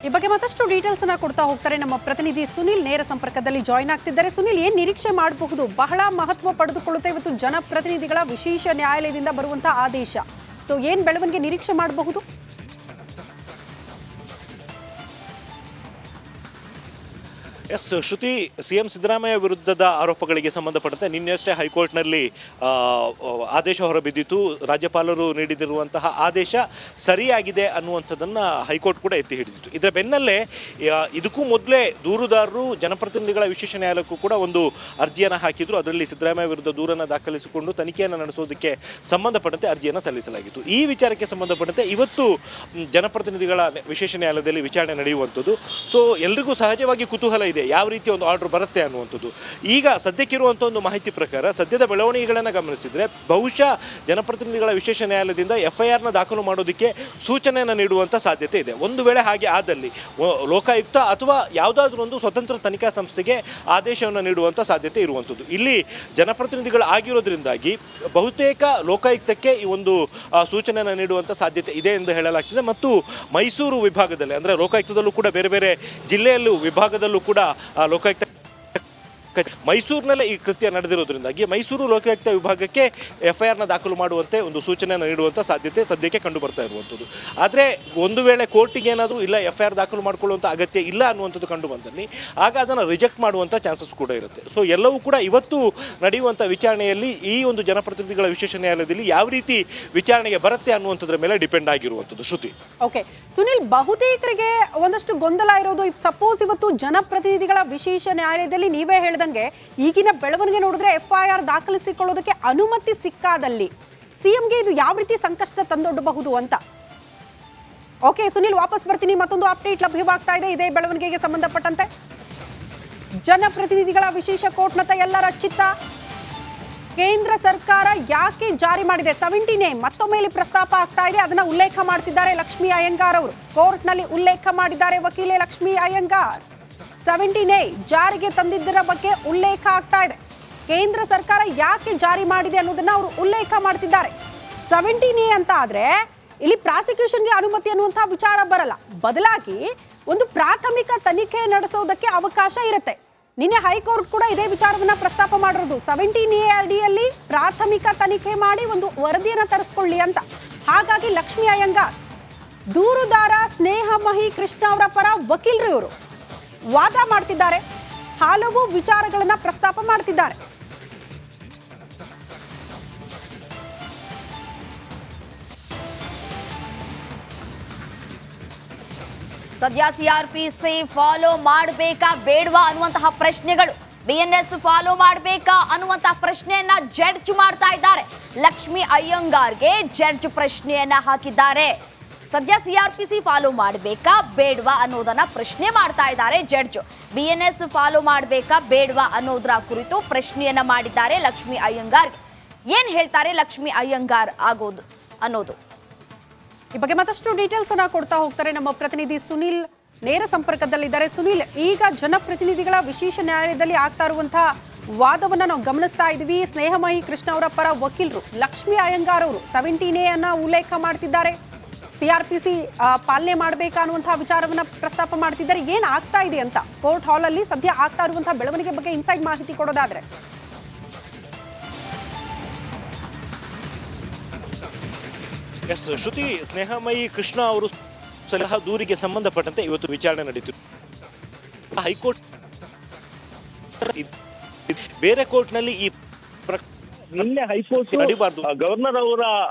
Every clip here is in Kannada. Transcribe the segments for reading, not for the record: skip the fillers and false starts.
ಈ ಬಗ್ಗೆ ಮತ್ತಷ್ಟು ಡೀಟೇಲ್ಸ್ ಅನ್ನ ಕೊಡ್ತಾ ಹೋಗ್ತಾರೆ ನಮ್ಮ ಪ್ರತಿನಿಧಿ ಸುನಿಲ್ ನೇರ ಸಂಪರ್ಕದಲ್ಲಿ ಜಾಯಿನ್ ಆಗ್ತಿದ್ದಾರೆ. ಸುನಿಲ್, ಏನ್ ನಿರೀಕ್ಷೆ ಮಾಡಬಹುದು? ಬಹಳ ಮಹತ್ವ ಪಡೆದುಕೊಳ್ಳುತ್ತೆ ಇವತ್ತು ಜನಪ್ರತಿನಿಧಿಗಳ ವಿಶೇಷ ನ್ಯಾಯಾಲಯದಿಂದ ಬರುವಂತಹ ಆದೇಶ. ಸೊ ಏನ್ ಬೆಳವಣಿಗೆ ನಿರೀಕ್ಷೆ ಮಾಡಬಹುದು? ಎಸ್ ಶ್ರುತಿ, ಸಿಎಂ ಸಿದ್ದರಾಮಯ್ಯ ವಿರುದ್ಧದ ಆರೋಪಗಳಿಗೆ ಸಂಬಂಧಪಟ್ಟಂತೆ ನಿನ್ನೆಯಷ್ಟೇ ಹೈಕೋರ್ಟ್ನಲ್ಲಿ ಆದೇಶ ಹೊರಬಿದ್ದಿತ್ತು. ರಾಜ್ಯಪಾಲರು ನೀಡಿದಿರುವಂತಹ ಆದೇಶ ಸರಿಯಾಗಿದೆ ಅನ್ನುವಂಥದ್ದನ್ನು ಹೈಕೋರ್ಟ್ ಕೂಡ ಎತ್ತಿ ಹಿಡಿದಿತ್ತು. ಇದರ ಬೆನ್ನಲ್ಲೇ ಇದಕ್ಕೂ ಮೊದಲೇ ದೂರುದಾರರು ಜನಪ್ರತಿನಿಧಿಗಳ ವಿಶೇಷ ನ್ಯಾಯಾಲಯಕ್ಕೂ ಕೂಡ ಒಂದು ಅರ್ಜಿಯನ್ನು ಹಾಕಿದ್ರು. ಅದರಲ್ಲಿ ಸಿದ್ದರಾಮಯ್ಯ ವಿರುದ್ಧ ದೂರನ್ನು ದಾಖಲಿಸಿಕೊಂಡು ತನಿಖೆಯನ್ನು ನಡೆಸೋದಕ್ಕೆ ಸಂಬಂಧಪಟ್ಟಂತೆ ಅರ್ಜಿಯನ್ನು ಸಲ್ಲಿಸಲಾಗಿತ್ತು. ಈ ವಿಚಾರಕ್ಕೆ ಸಂಬಂಧಪಟ್ಟಂತೆ ಇವತ್ತು ಜನಪ್ರತಿನಿಧಿಗಳ ವಿಶೇಷ ನ್ಯಾಯಾಲಯದಲ್ಲಿ ವಿಚಾರಣೆ ನಡೆಯುವಂಥದ್ದು. ಸೊ ಎಲ್ರಿಗೂ ಸಹಜವಾಗಿ ಕುತೂಹಲ ಇದೆ, ಯಾವ ರೀತಿ ಒಂದು ಆರ್ಡರ್ ಬರುತ್ತೆ ಅನ್ನುವಂಥದ್ದು. ಈಗ ಸದ್ಯಕ್ಕಿರುವಂಥ ಒಂದು ಮಾಹಿತಿ ಪ್ರಕಾರ ಸದ್ಯದ ಬೆಳವಣಿಗೆಗಳನ್ನು ಗಮನಿಸಿದರೆ ಬಹುಶಃ ಜನಪ್ರತಿನಿಧಿಗಳ ವಿಶೇಷ ನ್ಯಾಯಾಲಯದಿಂದ FIRನ ದಾಖಲು ಮಾಡೋದಕ್ಕೆ ಸೂಚನೆಯನ್ನು ನೀಡುವಂಥ ಸಾಧ್ಯತೆ ಇದೆ. ಒಂದು ವೇಳೆ ಹಾಗೆ ಆದಲ್ಲಿ ಲೋಕಾಯುಕ್ತ ಅಥವಾ ಯಾವುದಾದ್ರೂ ಒಂದು ಸ್ವತಂತ್ರ ತನಿಖಾ ಸಂಸ್ಥೆಗೆ ಆದೇಶವನ್ನು ನೀಡುವಂಥ ಸಾಧ್ಯತೆ ಇರುವಂಥದ್ದು. ಇಲ್ಲಿ ಜನಪ್ರತಿನಿಧಿಗಳು ಆಗಿರೋದ್ರಿಂದಾಗಿ ಬಹುತೇಕ ಲೋಕಾಯುಕ್ತಕ್ಕೆ ಈ ಒಂದು ಸೂಚನೆಯನ್ನು ನೀಡುವಂಥ ಸಾಧ್ಯತೆ ಇದೆ ಎಂದು ಹೇಳಲಾಗ್ತಿದೆ. ಮತ್ತು ಮೈಸೂರು ವಿಭಾಗದಲ್ಲಿ ಅಂದರೆ ಲೋಕಾಯುಕ್ತದಲ್ಲೂ ಕೂಡ ಬೇರೆ ಬೇರೆ ಜಿಲ್ಲೆಯಲ್ಲೂ ವಿಭಾಗದಲ್ಲೂ ಕೂಡ ಲೋಕಾಯುಕ್ತ ಮೈಸೂರಿನಲ್ಲೇ ಈ ಕೃತ್ಯ ನಡೆದಿರೋದ್ರಿಂದಾಗಿ ಮೈಸೂರು ಲೋಕಾಯುಕ್ತ ವಿಭಾಗಕ್ಕೆ FIRನ ದಾಖಲು ಮಾಡುವಂತೆ ಒಂದು ಸೂಚನೆಯನ್ನು ನೀಡುವಂಥ ಸಾಧ್ಯತೆ ಸದ್ಯಕ್ಕೆ ಕಂಡು ಬರ್ತಾ ಇರುವಂಥದ್ದು. ಆದರೆ ಒಂದು ವೇಳೆ ಕೋರ್ಟಿಗೆ ಏನಾದರೂ ಇಲ್ಲ FIR ದಾಖಲು ಮಾಡಿಕೊಳ್ಳುವಂಥ ಅಗತ್ಯ ಇಲ್ಲ ಅನ್ನುವಂಥದ್ದು ಕಂಡು ಬಂದಲ್ಲಿ ಆಗ ಅದನ್ನು ರಿಜೆಕ್ಟ್ ಮಾಡುವಂಥ ಚಾನ್ಸಸ್ ಕೂಡ ಇರುತ್ತೆ. ಸೊ ಎಲ್ಲವೂ ಕೂಡ ಇವತ್ತು ನಡೆಯುವಂಥ ವಿಚಾರಣೆಯಲ್ಲಿ ಈ ಒಂದು ಜನಪ್ರತಿನಿಧಿಗಳ ವಿಶೇಷ ನ್ಯಾಯಾಲಯದಲ್ಲಿ ಯಾವ ರೀತಿ ವಿಚಾರಣೆಗೆ ಬರುತ್ತೆ ಅನ್ನುವಂಥದ್ರ ಮೇಲೆ ಡಿಪೆಂಡ್ ಆಗಿರುವಂಥದ್ದು. ಶ್ರುತಿ. ಓಕೆ ಸುನಿಲ್, ಬಹುತೇಕರಿಗೆ ಒಂದಷ್ಟು ಗೊಂದಲ ಇರೋದು, ಸಪೋಸ್ ಇವತ್ತು ಜನಪ್ರತಿನಿಧಿಗಳ ವಿಶೇಷ ನ್ಯಾಯಾಲಯದಲ್ಲಿ ನೀವೇ ಹೇಳಿದಂಗೆ ಈಗಿನ ಬೆಳವಣಿಗೆ ನೋಡಿದ್ರೆ FIR ದಾಖಲಿಸಿಕೊಳ್ಳೋದಕ್ಕೆ ಅನುಮತಿ ಸಿಕ್ಕಾದಲ್ಲಿ ಸಿಎಂಗೆ ಇದು ಯಾವ ರೀತಿ ಸಂಕಷ್ಟ ತಂದೊಡ್ಡಬಹುದು ಅಂತ. ಓಕೆ ಸುನಿಲ್, ವಾಪಸ್ ಬರ್ತೀನಿ. ಮತ್ತೊಂದು ಅಪ್ಡೇಟ್ ಲಭ್ಯವಾಗ್ತಾ ಇದೆ ಇದೇ ಬೆಳವಣಿಗೆಗೆ ಸಂಬಂಧಪಟ್ಟಂತೆ. ಜನಪ್ರತಿನಿಧಿಗಳ ವಿಶೇಷ ಕೋರ್ಟ್ನತ್ತ ಎಲ್ಲರ ಚಿತ್ತ. ಕೇಂದ್ರ ಸರ್ಕಾರ ಯಾಕೆ ಜಾರಿ ಮಾಡಿದೆ 17A ಮತ್ತೊಮ್ಮೆ ಪ್ರಸ್ತಾಪ ಆಗ್ತಾ ಇದೆ. ಅದನ್ನ ಉಲ್ಲೇಖ ಮಾಡ್ತಿದ್ದಾರೆ ಲಕ್ಷ್ಮೀ ಅಯ್ಯಂಗಾರ್ ಅವರು. ಕೋರ್ಟ್ನಲ್ಲಿ ಉಲ್ಲೇಖ ಮಾಡಿದ್ದಾರೆ ವಕೀಲೆ ಲಕ್ಷ್ಮೀ ಅಯ್ಯಂಗಾರ್. 17A ಜಾರಿಗೆ ತಂದಿದ್ದರ ಬಗ್ಗೆ ಉಲ್ಲೇಖ ಆಗ್ತಾ ಇದೆ. ಕೇಂದ್ರ ಸರ್ಕಾರ ಯಾಕೆ ಜಾರಿ ಮಾಡಿದೆ ಅನ್ನೋದನ್ನ ಅವರು ಉಲ್ಲೇಖ ಮಾಡ್ತಿದ್ದಾರೆ. 17A ಅಂತ ಆದ್ರೆ ಇಲ್ಲಿ ಪ್ರಾಸಿಕ್ಯೂಷನ್ಗೆ ಅನುಮತಿ ಅನ್ನುವಂತಹ ವಿಚಾರ ಬರಲ್ಲ, ಬದಲಾಗಿ ಒಂದು ಪ್ರಾಥಮಿಕ ತನಿಖೆ ನಡೆಸೋದಕ್ಕೆ ಅವಕಾಶ ಇರುತ್ತೆ. ನಿನ್ನೆ ಹೈಕೋರ್ಟ್ ಕೂಡ ಇದೇ ವಿಚಾರವನ್ನ ಪ್ರಸ್ತಾಪ ಮಾಡಿರೋದು. 17A ಅಡಿಯಲ್ಲಿ ಪ್ರಾಥಮಿಕ ತನಿಖೆ ಮಾಡಿ ಒಂದು ವರದಿಯನ್ನ ತರಿಸ್ಕೊಳ್ಳಿ ಅಂತ. ಹಾಗಾಗಿ ಲಕ್ಷ್ಮೀ ಅಯ್ಯಂಗಾರ್ ದೂರುದಾರ ಸ್ನೇಹಮಹಿ ಕೃಷ್ಣ ಅವರ ಪರ ವಕೀಲರು ಇವರು ವಾದ ಮಾಡ್ತಿದ್ದಾರೆ, ಹಲವು ವಿಚಾರಗಳನ್ನ ಪ್ರಸ್ತಾಪ ಮಾಡ್ತಿದ್ದಾರೆ. ಸದ್ಯ CRPC ಫಾಲೋ ಮಾಡಬೇಕಾ ಬೇಡವಾ ಅನ್ನುವಂತಹ ಪ್ರಶ್ನೆಗಳು, BNS ಫಾಲೋ ಮಾಡಬೇಕಾ ಅನ್ನುವಂತಹ ಪ್ರಶ್ನೆಯನ್ನ ಜಡ್ಜ್ ಮಾಡ್ತಾ ಇದ್ದಾರೆ. ಲಕ್ಷ್ಮೀ ಅಯ್ಯಂಗಾರ್ಗೆ ಜಡ್ಜ್ ಪ್ರಶ್ನೆಯನ್ನ ಹಾಕಿದ್ದಾರೆ. ಸದ್ಯ CRPC ಫಾಲೋ ಮಾಡಬೇಕಾ ಬೇಡವಾ ಅನ್ನೋದನ್ನ ಪ್ರಶ್ನೆ ಮಾಡ್ತಾ ಇದ್ದಾರೆ ಜಡ್ಜ್. BNS ಫಾಲೋ ಮಾಡಬೇಕಾ ಬೇಡವಾ ಅನ್ನೋದರ ಕುರಿತು ಪ್ರಶ್ನೆಯನ್ನ ಮಾಡಿದ್ದಾರೆ ಲಕ್ಷ್ಮೀ ಅಯ್ಯಂಗಾರ್. ಏನ್ ಹೇಳ್ತಾರೆ ಲಕ್ಷ್ಮೀ ಅಯ್ಯಂಗಾರ್ ಆಗೋದು ಅನ್ನೋದು ಈ ಬಗ್ಗೆ ಮತ್ತಷ್ಟು ಡೀಟೇಲ್ಸ್ ಅನ್ನ ಕೊಡ್ತಾ ಹೋಗ್ತಾರೆ ನಮ್ಮ ಪ್ರತಿನಿಧಿ ಸುನಿಲ್ ನೇರ ಸಂಪರ್ಕದಲ್ಲಿದ್ದಾರೆ. ಸುನಿಲ್, ಈಗ ಜನಪ್ರತಿನಿಧಿಗಳ ವಿಶೇಷ ನ್ಯಾಯಾಲಯದಲ್ಲಿ ಆಗ್ತಾ ಇರುವಂತಹ ವಾದವನ್ನ ನಾವು ಗಮನಿಸ್ತಾ ಇದ್ವಿ. ಸ್ನೇಹಮಹಿ ಕೃಷ್ಣ ಅವರ ಪರ ವಕೀಲರು ಲಕ್ಷ್ಮೀ ಅಯ್ಯಂಗಾರ್ ಅವರು 17A ಅನ್ನ ಉಲ್ಲೇಖ ಮಾಡ್ತಿದ್ದಾರೆ. CRPC ಪಾಲನೆ ಮಾಡಬೇಕಾ ಅನ್ನುವಂತಹ ವಿಚಾರವನ್ನ ಪ್ರಸ್ತಾಪ ಮಾಡ್ತಿದ್ದಾರೆ. ಏನ್ ಆಗ್ತಾ ಇದೆ ಅಂತ ಕೋರ್ಟ್ ಹಾಲ್ ಅಲ್ಲಿ ಸದ್ಯ ಆಗ್ತಾ ಇರುವಂತಹ ಬೆಳವಣಿಗೆ ಬಗ್ಗೆ ಇನ್ಸೈಡ್ ಮಾಹಿತಿ ಕೊಡೋದಾದ್ರೆ. ಎಸ್ ಶ್ರುತಿ, ಸ್ನೇಹಮಯಿ ಕೃಷ್ಣ ಅವರು ಸಲಹಾ ದೂರಿಗೆ ಸಂಬಂಧಪಟ್ಟಂತೆ ಇವತ್ತು ವಿಚಾರಣೆ ನಡೀತು. ಹೈಕೋರ್ಟ್ ಬೇರೆ ಕೋರ್ಟ್ನಲ್ಲಿ ಈ ನಿನ್ನೆ ಹೈಕೋರ್ಟ್ ಗವರ್ನರ್ ಅವರ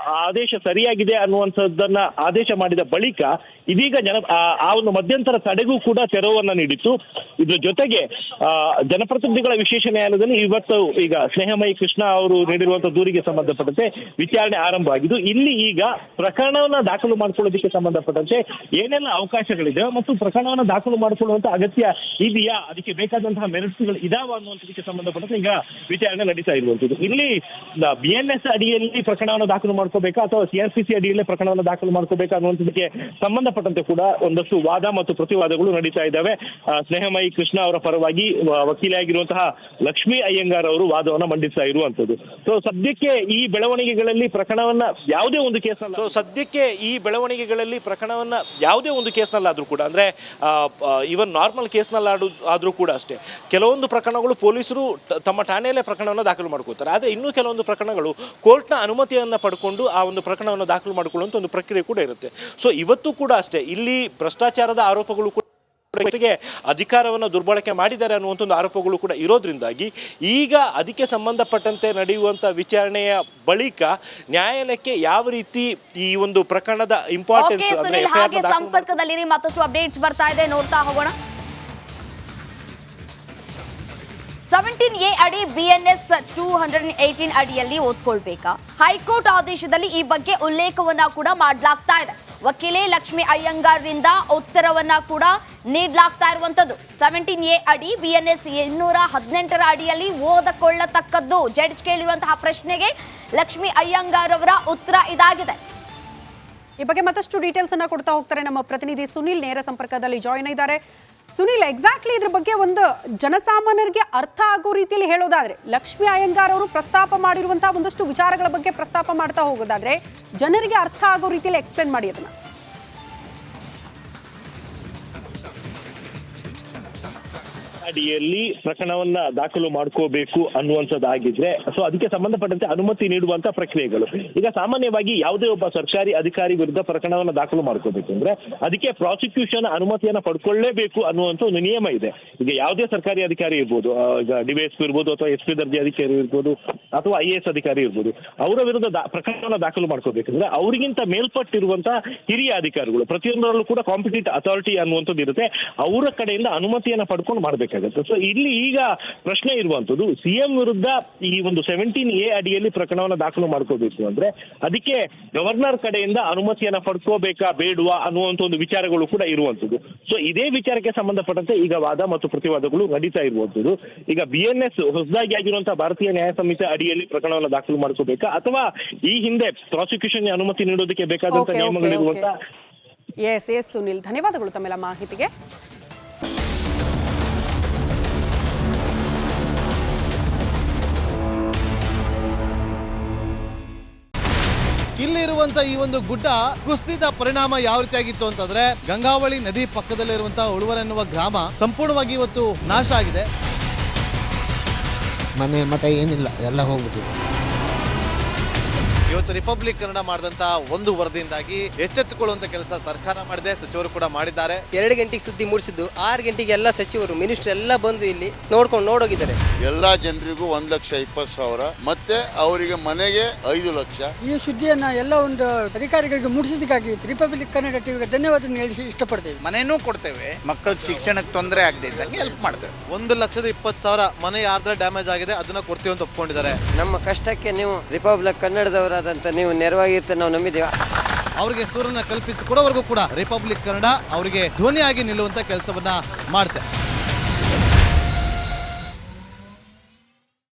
ಆದೇಶ ಸರಿಯಾಗಿದೆ ಅನ್ನುವಂಥದ್ದನ್ನ ಆದೇಶ ಮಾಡಿದ ಬಳಿಕ ಇದೀಗ ಆ ಒಂದು ಮಧ್ಯಂತರ ತಡೆಗೂ ಕೂಡ ತೆರವನ್ನ ನೀಡಿತ್ತು. ಇದ್ರ ಜೊತೆಗೆ ಜನಪ್ರತಿನಿಧಿಗಳ ವಿಶೇಷ ನ್ಯಾಯಾಲಯದಲ್ಲಿ ಇವತ್ತು ಈಗ ಸ್ನೇಹಮಯಿ ಕೃಷ್ಣ ಅವರು ನೀಡಿರುವಂತಹ ದೂರಿಗೆ ಸಂಬಂಧಪಟ್ಟಂತೆ ವಿಚಾರಣೆ ಆರಂಭ ಆಗಿದ್ದು, ಇಲ್ಲಿ ಈಗ ಪ್ರಕರಣವನ್ನ ದಾಖಲು ಮಾಡಿಕೊಳ್ಳೋದಕ್ಕೆ ಸಂಬಂಧಪಟ್ಟಂತೆ ಏನೆಲ್ಲ ಅವಕಾಶಗಳಿದೆ ಮತ್ತು ಪ್ರಕರಣವನ್ನ ದಾಖಲು ಮಾಡಿಕೊಳ್ಳುವಂತ ಅಗತ್ಯ ಇದೆಯಾ, ಅದಕ್ಕೆ ಬೇಕಾದಂತಹ ಮೆರಿಟ್ಸ್ಗಳು ಇದಾವ ಅನ್ನುವಂಥದಕ್ಕೆ ಸಂಬಂಧಪಟ್ಟಂತೆ ಈಗ ವಿಚಾರಣೆ ನಡೀತಾ ಇರುವಂತದ್ದು. ಇಲ್ಲಿ BNS ಅಡಿಯಲ್ಲಿ ಪ್ರಕರಣವನ್ನು ದಾಖಲು ಮಾಡ್ಕೋಬೇಕಾ ಅಥವಾ CRPC ಅಡಿಯಲ್ಲೇ ಪ್ರಕರಣವನ್ನು ದಾಖಲು ಮಾಡ್ಕೋಬೇಕಾ ಅನ್ನುವಂಥದಕ್ಕೆ ಸಂಬಂಧಪಟ್ಟ ಸಂಬಂಧಪಟ್ಟಂತೆ ಕೂಡ ಒಂದಷ್ಟು ವಾದ ಮತ್ತು ಪ್ರತಿವಾದಗಳು ನಡೀತಾ ಇದ್ದಾವೆ. ಸ್ನೇಹಮಯಿ ಕೃಷ್ಣ ಅವರ ಪರವಾಗಿ ವಕೀಲೆಯಾಗಿರುವಂತಹ ಲಕ್ಷ್ಮೀ ಅಯ್ಯಂಗಾರ್ ಅವರು ವಾದವನ್ನ ಮಂಡಿಸ್ತಾ ಇರುವಂತದ್ದು. ಸೊ ಸದ್ಯಕ್ಕೆ ಈ ಬೆಳವಣಿಗೆಗಳಲ್ಲಿ ಪ್ರಕರಣವನ್ನ ಯಾವುದೇ ಒಂದು ಕೇಸ್ನಲ್ಲಾದ್ರೂ ಕೂಡ ಅಂದ್ರೆ ಈವನ್ ನಾರ್ಮಲ್ ಕೇಸ್ನಲ್ಲಿ ಆದ್ರೂ ಕೂಡ ಅಷ್ಟೇ ಕೆಲವೊಂದು ಪ್ರಕರಣಗಳು ಪೊಲೀಸರು ತಮ್ಮ ಠಾಣೆಯಲ್ಲೇ ಪ್ರಕರಣವನ್ನು ದಾಖಲು ಮಾಡ್ಕೋತಾರೆ. ಆದರೆ ಇನ್ನೂ ಕೆಲವೊಂದು ಪ್ರಕರಣಗಳು ಕೋರ್ಟ್ನ ಅನುಮತಿಯನ್ನು ಪಡ್ಕೊಂಡು ಆ ಒಂದು ಪ್ರಕರಣವನ್ನು ದಾಖಲು ಮಾಡಿಕೊಳ್ಳುವಂಥ ಒಂದು ಪ್ರಕ್ರಿಯೆ ಕೂಡ ಇರುತ್ತೆ. ಸೊ ಇವತ್ತು ಕೂಡ ಅಷ್ಟೇ ಇಲ್ಲಿ ಭ್ರಷ್ಟಾಚಾರದ ಆರೋಪಗಳು ಕೂಡ ಜೊತೆಗೆ ಅಧಿಕಾರವನ್ನು ದುರ್ಬಳಕೆ ಮಾಡಿದ್ದಾರೆ ಅನ್ನುವಂಥ ಒಂದು ಆರೋಪಗಳು ಕೂಡ ಇರೋದ್ರಿಂದಾಗಿ ಈಗ ಅದಕ್ಕೆ ಸಂಬಂಧಪಟ್ಟಂತೆ ನಡೆಯುವಂಥ ವಿಚಾರಣೆಯ ಬಳಿಕ ನ್ಯಾಯಾಲಯಕ್ಕೆ ಯಾವ ರೀತಿ ಈ ಒಂದು ಪ್ರಕರಣದ ಇಂಪಾರ್ಟೆನ್ಸ್ ಸಂಪರ್ಕದಲ್ಲಿರಿ. ಮತ್ತಷ್ಟು ಅಪ್ಡೇಟ್ಸ್ ಬರ್ತಾ ಇದೆ, ನೋಡ್ತಾ ಹೋಗೋಣ. 17A ಅಡಿ BNS 218 ಅಡಿಯಲ್ಲಿ ಓದ್ಕೊಳ್ಬೇಕಾ? ಹೈಕೋರ್ಟ್ ಆದೇಶದಲ್ಲಿ ಈ ಬಗ್ಗೆ ಉಲ್ಲೇಖವನ್ನ ಕೂಡ ಮಾಡಲಾಗ್ತಾ ಇದೆ. ವಕೀಲೆ ಲಕ್ಷ್ಮಿ ಅಯ್ಯಂಗಾರ್ರಿಂದ ಉತ್ತರವನ್ನ ಕೂಡ ನೀಡಲಾಗ್ತಾ ಇರುವಂತದ್ದು. 17A ಅಡಿ BNS 218 ಅಡಿಯಲ್ಲಿ ಓದಿಕೊಳ್ಳತಕ್ಕದ್ದು. ಜಡ್ಜ್ ಕೇಳಿರುವಂತಹ ಪ್ರಶ್ನೆಗೆ ಲಕ್ಷ್ಮಿ ಅಯ್ಯಂಗಾರ್ ಅವರ ಉತ್ತರ ಇದಾಗಿದೆ. ಈ ಬಗ್ಗೆ ಮತ್ತಷ್ಟು ಡೀಟೇಲ್ಸ್ ಅನ್ನ ಕೊಡ್ತಾ ಹೋಗ್ತಾರೆ ನಮ್ಮ ಪ್ರತಿನಿಧಿ ಸುನಿಲ್, ನೇರ ಸಂಪರ್ಕದಲ್ಲಿ ಜಾಯಿನ್ ಇದ್ದಾರೆ. ಸುನಿಲ್, ಎಕ್ಸಾಕ್ಟ್ಲಿ ಇದ್ರ ಬಗ್ಗೆ ಒಂದು ಜನಸಾಮಾನ್ಯರಿಗೆ ಅರ್ಥ ಆಗೋ ರೀತಿಯಲ್ಲಿ ಹೇಳೋದಾದ್ರೆ, ಲಕ್ಷ್ಮಿ ಅಯ್ಯಂಗಾರ್ ಅವರು ಪ್ರಸ್ತಾಪ ಮಾಡಿರುವಂತಹ ಒಂದಷ್ಟು ವಿಚಾರಗಳ ಬಗ್ಗೆ ಪ್ರಸ್ತಾಪ ಮಾಡ್ತಾ ಹೋಗೋದಾದ್ರೆ ಜನರಿಗೆ ಅರ್ಥ ಆಗೋ ರೀತಿಯಲ್ಲಿ ಎಕ್ಸ್ಪ್ಲೇನ್ ಮಾಡಿ ಅದನ್ನ. ಅಡಿಯಲ್ಲಿ ಪ್ರಕರಣವನ್ನ ದಾಖಲು ಮಾಡ್ಕೋಬೇಕು ಅನ್ನುವಂಥದ್ದಾಗಿದ್ರೆ ಸೊ ಅದಕ್ಕೆ ಸಂಬಂಧಪಟ್ಟಂತೆ ಅನುಮತಿ ನೀಡುವಂತ ಪ್ರಕ್ರಿಯೆಗಳು. ಈಗ ಸಾಮಾನ್ಯವಾಗಿ ಯಾವುದೇ ಒಬ್ಬ ಸರ್ಕಾರಿ ಅಧಿಕಾರಿ ವಿರುದ್ಧ ಪ್ರಕರಣವನ್ನ ದಾಖಲು ಮಾಡ್ಕೋಬೇಕು ಅಂದ್ರೆ ಅದಕ್ಕೆ ಪ್ರಾಸಿಕ್ಯೂಷನ್ ಅನುಮತಿಯನ್ನ ಪಡ್ಕೊಳ್ಳೇಬೇಕು ಅನ್ನುವಂಥ ಒಂದು ನಿಯಮ ಇದೆ. ಈಗ ಯಾವುದೇ ಸರ್ಕಾರಿ ಅಧಿಕಾರಿ ಇರ್ಬೋದು, ಈಗ DYSP ಇರ್ಬೋದು ಅಥವಾ SP ದರ್ಜೆ ಅಧಿಕಾರಿ ಇರ್ಬೋದು ಅಥವಾ IAS ಅಧಿಕಾರಿ ಇರ್ಬೋದು, ಅವರ ವಿರುದ್ಧ ಪ್ರಕರಣವನ್ನ ದಾಖಲು ಮಾಡ್ಕೋಬೇಕಂದ್ರೆ ಅವರಿಗಿಂತ ಮೇಲ್ಪಟ್ಟಿರುವಂತಹ ಹಿರಿಯ ಅಧಿಕಾರಿಗಳು ಪ್ರತಿಯೊಂದರಲ್ಲೂ ಕೂಡ ಕಾಂಪಿಟೆಂಟ್ ಅಥಾರಿಟಿ ಅನ್ನುವಂಥದ್ದು ಇರುತ್ತೆ, ಅವರ ಕಡೆಯಿಂದ ಅನುಮತಿಯನ್ನ ಪಡ್ಕೊಂಡು ಮಾಡ್ಬೇಕು. ಸೊ ಇಲ್ಲಿ ಈಗ ಪ್ರಶ್ನೆ ಇರುವಂತದ್ದು CM ವಿರುದ್ಧ ಈ ಒಂದು 17A ಅಡಿಯಲ್ಲಿ ಪ್ರಕರಣವನ್ನು ದಾಖಲು ಮಾಡ್ಕೋಬೇಕು ಅಂದ್ರೆ ಅದಕ್ಕೆ ಗವರ್ನರ್ ಕಡೆಯಿಂದ ಅನುಮತಿಯನ್ನ ಪಡ್ಕೋಬೇಕಾ ಬೇಡುವಾ ಅನ್ನುವಂಥ ಒಂದು ವಿಚಾರಗಳು ಕೂಡ ಇರುವಂತದ್ದು. ಸೊ ಇದೇ ವಿಚಾರಕ್ಕೆ ಸಂಬಂಧಪಟ್ಟಂತೆ ಈಗ ವಾದ ಮತ್ತು ಪ್ರತಿವಾದಗಳು ನಡೀತಾ ಇರುವಂತದ್ದು. ಈಗ BNS ಹೊಸದಾಗಿ ಆಗಿರುವಂತಹ ಭಾರತೀಯ ನ್ಯಾಯ ಸಂಹಿತೆ ಅಡಿಯಲ್ಲಿ ಪ್ರಕರಣವನ್ನು ದಾಖಲು ಮಾಡ್ಕೋಬೇಕಾ ಅಥವಾ ಈ ಹಿಂದೆ ಪ್ರಾಸಿಕ್ಯೂಷನ್ ಅನುಮತಿ ನೀಡೋದಕ್ಕೆ ಬೇಕಾದಂತಹ ನಿಯಮಗಳಿರುವಂತ. ಎಸ್ ಸುನಿಲ್, ಧನ್ಯವಾದಗಳು ತಮ್ಮೆಲ್ಲ ಮಾಹಿತಿಗೆ. ಇಲ್ಲಿರುವಂತ ಈ ಒಂದು ಗುಡ್ಡ ಕುಸಿದ ಪರಿಣಾಮ ಯಾವ ರೀತಿಯಾಗಿತ್ತು ಅಂತಂದ್ರೆ ಗಂಗಾವಳಿ ನದಿ ಪಕ್ಕದಲ್ಲಿರುವಂತಹ ಉಳುವರ್ ಎನ್ನುವ ಗ್ರಾಮ ಸಂಪೂರ್ಣವಾಗಿ ಇವತ್ತು ನಾಶ ಆಗಿದೆ. ಮನೆ ಮಠ ಏನಿಲ್ಲ, ಎಲ್ಲ ಹೋಗ್ಬಿಟ್ಟಿದೆ. ಇವತ್ತು ರಿಪಬ್ಲಿಕ್ ಕನ್ನಡ ಮಾಡಿದಂತಹ ಒಂದು ವರದಿಯಿಂದಾಗಿ ಎಚ್ಚೆತ್ತುಕೊಳ್ಳುವಂತ ಕೆಲಸ ಸರ್ಕಾರ ಮಾಡಿದೆ, ಸಚಿವರು ಕೂಡ ಮಾಡಿದ್ದಾರೆ. 2 ಗಂಟೆಗೆ ಸುದ್ದಿ ಮೂಡಿಸಿದ್ದು 6 ಗಂಟೆಗೆ ಎಲ್ಲ ಸಚಿವರು ಮಿನಿಸ್ಟರ್ ಎಲ್ಲ ಬಂದು ಇಲ್ಲಿ ನೋಡೋಗಿದ್ದಾರೆ. ಎಲ್ಲಾ ಜನರಿಗೂ 1,20,000 ಮತ್ತೆ ಅವರಿಗೆ ಮನೆಗೆ 5 ಲಕ್ಷ. ಈ ಸುದ್ದಿಯನ್ನ ಎಲ್ಲ ಒಂದು ಅಧಿಕಾರಿಗಳಿಗೆ ಮೂಡಿಸಿದ್ದಕ್ಕಾಗಿ ರಿಪಬ್ಲಿಕ್ ಕನ್ನಡ ಟಿವಿಗೆ ಧನ್ಯವಾದ ಹೇಳಿ ಇಷ್ಟಪಡ್ತೇವೆ. ಮನೆಯೂ ಕೊಡ್ತೇವೆ, ಮಕ್ಕಳ ಶಿಕ್ಷಣಕ್ಕೆ ತೊಂದರೆ ಆಗದೆ ಇದ್ದಂಗೆ ಹೆಲ್ಪ್ ಮಾಡ್ತೇವೆ. 1,20,000 ಮನೆ ಯಾರ್ದ್ರ ಡ್ಯಾಮೇಜ್ ಆಗಿದೆ ಅದನ್ನ ಕೊಡ್ತೀವಿ ಅಂತ ಒಪ್ಕೊಂಡಿದ್ದಾರೆ. ನಮ್ಮ ಕಷ್ಟಕ್ಕೆ ನೀವು ರಿಪಬ್ಲಿಕ್ ಕನ್ನಡದವರಾದಂತ ನೀವು ನೆರವಾಗಿರ್ತೀವಿ ನಾವು ನಂಬಿದ್ದೇವೆ. ಅವರಿಗೆ ಸೂರನ್ನ ಕಲ್ಪಿಸಿಕೊಡೋವರೆಗೂ ಕೂಡ ರಿಪಬ್ಲಿಕ್ ಕನ್ನಡ ಅವರಿಗೆ ಧ್ವನಿಯಾಗಿ ನಿಲ್ಲುವಂತ ಕೆಲಸವನ್ನ ಮಾಡ್ತೇವೆ.